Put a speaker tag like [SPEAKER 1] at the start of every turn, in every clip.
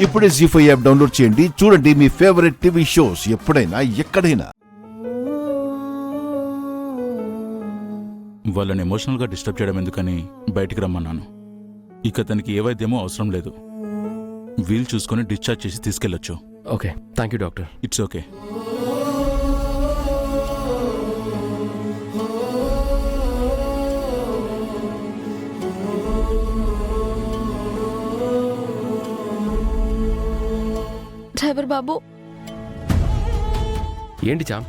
[SPEAKER 1] ఇప్పుడే జీ5 app download చేయండి. చూడండి మీ ఫేవరెట్ టీవీ షోస్ ఎప్పుడైనా ఎక్కడైనా.
[SPEAKER 2] వాళ్ళని ఎమోషనల్గా డిస్టర్బ్ చేయడం ఎందుకని బయటికి రమ్మన్నాను. ఇక అతనికి ఏ వైద్యమో అవసరం లేదు. వీలు చూసుకొని డిశ్చార్జ్ చేసి తీసుకెళ్లొచ్చు.
[SPEAKER 3] Okay, thank you doctor.
[SPEAKER 2] It's okay.
[SPEAKER 4] Driver బాబు,
[SPEAKER 3] ఏంటి చామ్?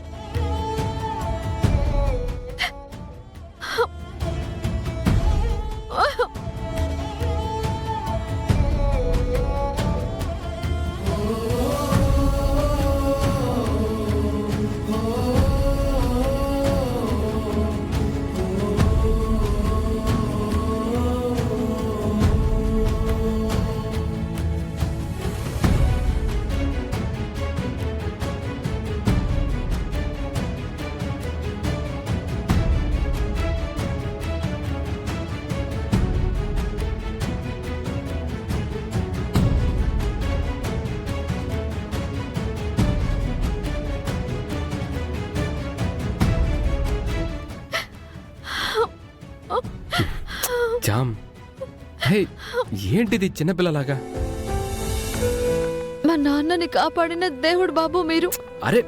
[SPEAKER 3] జామ్, హే, ఏంటిది చిన్నపిల్లలాగా?
[SPEAKER 4] మా నాన్నని కాపాడిన దేవుడు బాబు మీరు.
[SPEAKER 3] అరే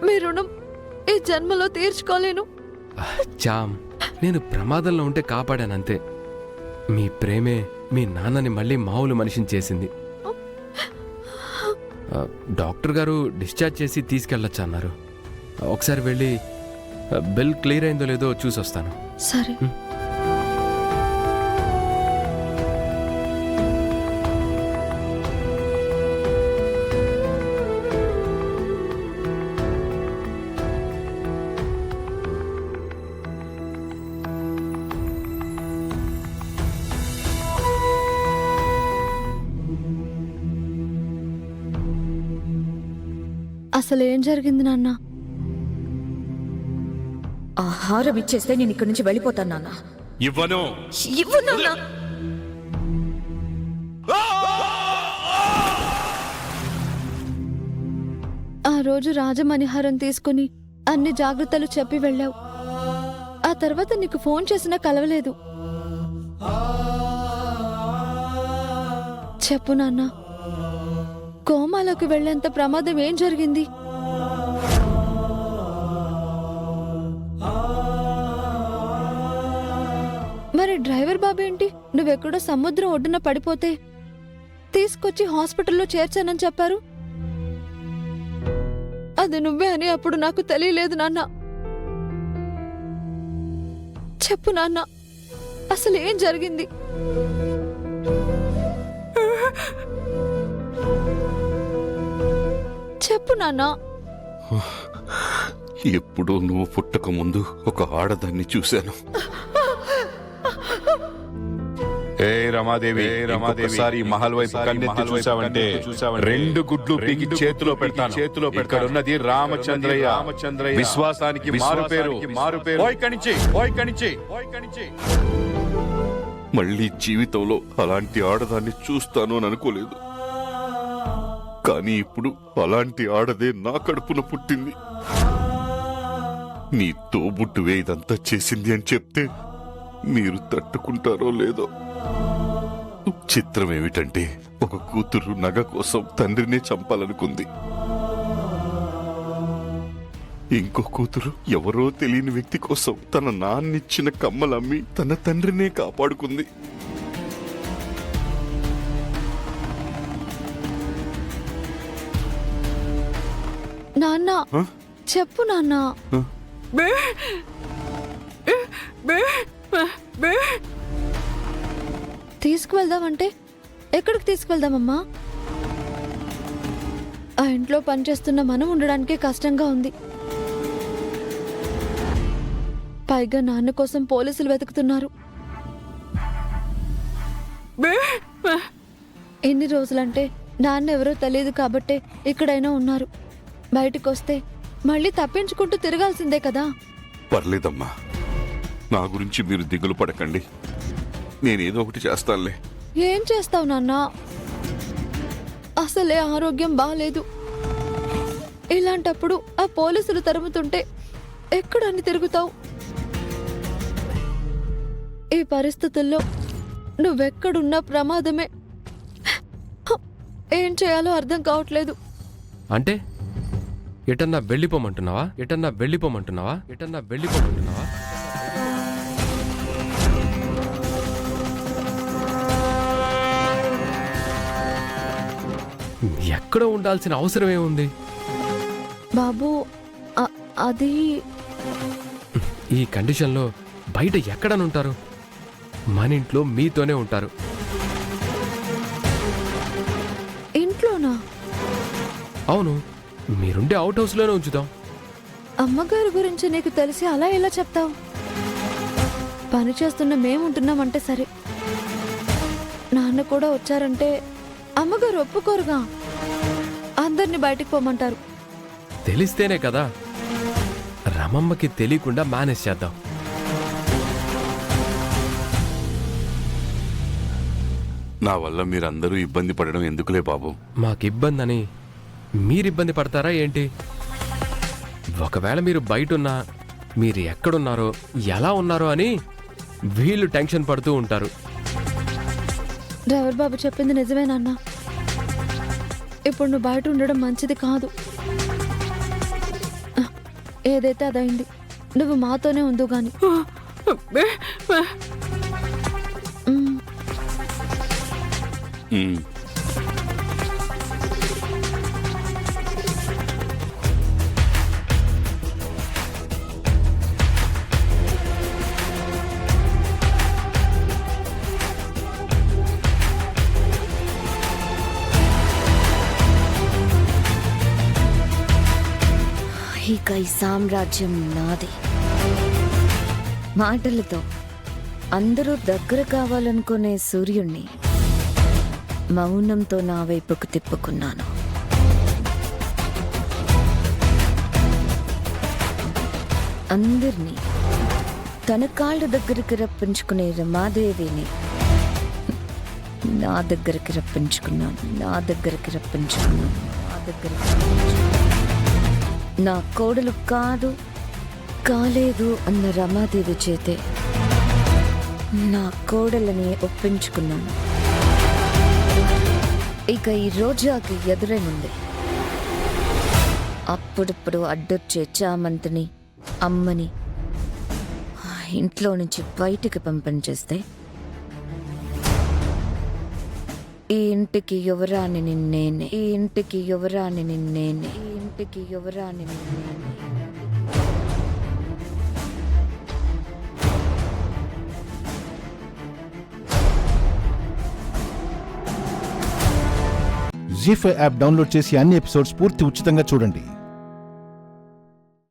[SPEAKER 4] మీ రుణం ఈ జన్మలో తీర్చుకోలేను.
[SPEAKER 3] జామ్, నేను ప్రమాదంలో ఉంటే కాపాడానంతే. మీ ప్రేమే మీ నాన్నని మళ్ళీ మామూలు మనిషిని చేసింది. డాక్టర్ గారు డిశ్చార్జ్ చేసి తీసుకెళ్ళొచ్చు అన్నారు. ఒకసారి వెళ్ళి బిల్ క్లియర్ అయిందో లేదో చూసొస్తాను.
[SPEAKER 4] సరే. అసలు ఏం జరిగింది నాన్న?
[SPEAKER 5] ఆహారం ఇచ్చేస్తే నేను ఇక్కడి నుంచి వెళ్ళిపోతాను నాన్న.
[SPEAKER 6] ఇవ్వను.
[SPEAKER 5] ఇవ్వు నాన్న.
[SPEAKER 4] ఆ రోజు రాజమణిహారం తీసుకుని అన్ని జాగ్రత్తలు చెప్పి వెళ్ళావు. ఆ తర్వాత నీకు ఫోన్ చేసినా కలవలేదు. చెప్పు నాన్న, కోమాలోకి వెళ్లేంత ప్రమాదం ఏం జరిగింది? మరి డ్రైవర్ బాబు ఏంటి నువ్వెక్కడో సముద్రం ఒడ్డున పడిపోతే తీసుకొచ్చి హాస్పిటల్లో చేర్చానని చెప్పారు? అది నువ్వే అని అప్పుడు నాకు తెలియలేదు నాన్న. చెప్పు నాన్న, అసలు ఏం జరిగింది? చెప్పు నాన్న.
[SPEAKER 6] ఎప్పుడో నువ్వు పుట్టక ముందు ఒక ఆడదాన్ని చూశాను.
[SPEAKER 7] ఏ రమాదేవి, ఒకసారి మహల్ వైపు కన్నెత్తి చూసావంటే 2 గుడ్లు పీకి చేతిలో పెడతాను. ఇక్కడున్నది రామచంద్రయ్య, విశ్వాసానికి మారుపేరు.
[SPEAKER 6] మళ్ళీ జీవితంలో అలాంటి ఆడదాన్ని చూస్తాను అని అనుకోలేదు. కానీ ఇప్పుడు అలాంటి ఆడదే నా కడుపున పుట్టింది. నీ తోబుట్టువే ఇదంతా చేసింది అని చెప్తే మీరు తట్టుకుంటారో లేదో. చిత్రం ఏమిటంటే ఒక కూతురు నగ కోసం తండ్రినే చంపాలనుకుంది. ఇంకో కూతురు ఎవరో తెలియని వ్యక్తి కోసం తన నాన్నిచ్చిన కమ్మలమ్మి తన తండ్రినే కాపాడుకుంది.
[SPEAKER 4] నాన్న, చెప్పు నాన్న. తీసుకువెళ్దామంటే ఎక్కడికి తీసుకువెళ్దామమ్మా? ఆ ఇంట్లో పనిచేస్తున్న మనం ఉండడానికే కష్టంగా ఉంది. పైగా నాన్న కోసం పోలీసులు వెతుకుతున్నారు. ఎన్ని రోజులంటే నాన్న ఎవరో తెలియదు కాబట్టే ఇక్కడైనా ఉన్నారు. బయటకొస్తే మళ్ళీ తప్పించుకుంటూ తిరగాల్సిందే కదా.
[SPEAKER 6] పర్లేదమ్మా, నా గురించి మీరు దిగులు పడకండి. నేనేదో ఒకటి చేస్తానులే.
[SPEAKER 4] ఏం చేస్తావు నాన్న? అసలే ఆరోగ్యం బాలేదు. ఇలాంటప్పుడు ఆ పోలీసులు తరుముతుంటే ఎక్కడని తిరుగుతావు? ఈ పరిస్థితుల్లో నువ్వెక్కడున్నా ప్రమాదమే. ఏం చేయాలో అర్థం కావట్లేదు.
[SPEAKER 3] అంటే ఎటన్నా వెళ్ళిపోమంటున్నావా? ఎటన్నా వెళ్ళిపోమంటున్నావా? ఎటన్నా వెళ్ళిపోమంటున్నావా? ఎక్కడ ఉండాల్సిన అవసరం ఏముంది?
[SPEAKER 4] బాబు అది
[SPEAKER 3] ఈ కండిషన్లో బయట ఎక్కడనుంటారు? మన ఇంట్లో మీతోనే ఉంటారు.
[SPEAKER 4] ఇంట్లోనా?
[SPEAKER 3] అవును, మీరుండే అవుట్ హౌస్లోనే ఉంచుదాం.
[SPEAKER 4] అమ్మగారి గురించి నీకు తెలిసి అలా ఎలా చెప్తావు? పని చేస్తున్న మేముంటున్నామంటే సరే, నాన్న కూడా వచ్చారంటే అమ్మగారు ఒప్పుకోరుగా. అందరినీ బయటికి పోమంటారు.
[SPEAKER 3] తెలిస్తేనే కదా. రమమ్మకి తెలియకుండా మేనేజ్ చేద్దాం.
[SPEAKER 6] నా వల్ల మీరందరూ ఇబ్బంది పడడం ఎందుకులే బాబు.
[SPEAKER 3] మాకు ఇబ్బందని మీరిబ్బంది పడతారా ఏంటి? ఒకవేళ మీరు బయటున్నా మీరు ఎక్కడున్నారో ఎలా ఉన్నారో అని వీళ్ళు టెన్షన్ పడుతూ ఉంటారు.
[SPEAKER 4] డ్రైవర్ బాబు చెప్పింది నిజమేనన్నా. ఇప్పుడు నువ్వు బయట ఉండడం మంచిది కాదు. ఏదైతే అదైంది. నువ్వు మాతోనే ఉందు గాని.
[SPEAKER 6] ఉమ్.
[SPEAKER 5] ఇక ఈ సామ్రాజ్యం నాది. మాటలతో అందరూ దగ్గర కావాలనుకునే సూర్యుణ్ణి మౌనంతో నా వైపుకు తిప్పుకున్నాను. అందరినీ తన కాళ్ళ దగ్గరికి రప్పించుకునే రమాదేవిని నా దగ్గరికి రప్పించుకున్నాను. నా దగ్గరికి రప్పించుకున్నాను. నా దగ్గరికి నా కోడలు కాదు కాలేదు అన్న రమాదేవి చేతే నా కోడలని ఒప్పించుకున్నాను. ఇక ఈ రోజాకి ఎదురేముంది? అప్పుడప్పుడు అడ్డొచ్చే చామంతిని అమ్మని ఇంట్లో నుంచి బయటికి పంపించేస్తే ఈ ఇంటికి యువరాణి నిన్నేనే. ఈ ఇంటికి యువరాణి నిన్నేనే. ఈ ఇంటికి యువరాణి నిన్నేనే.
[SPEAKER 1] జీ5 యాప్ డౌన్లోడ్ చేసి అన్ని ఎపిసోడ్స్ పూర్తి ఉచితంగా చూడండి.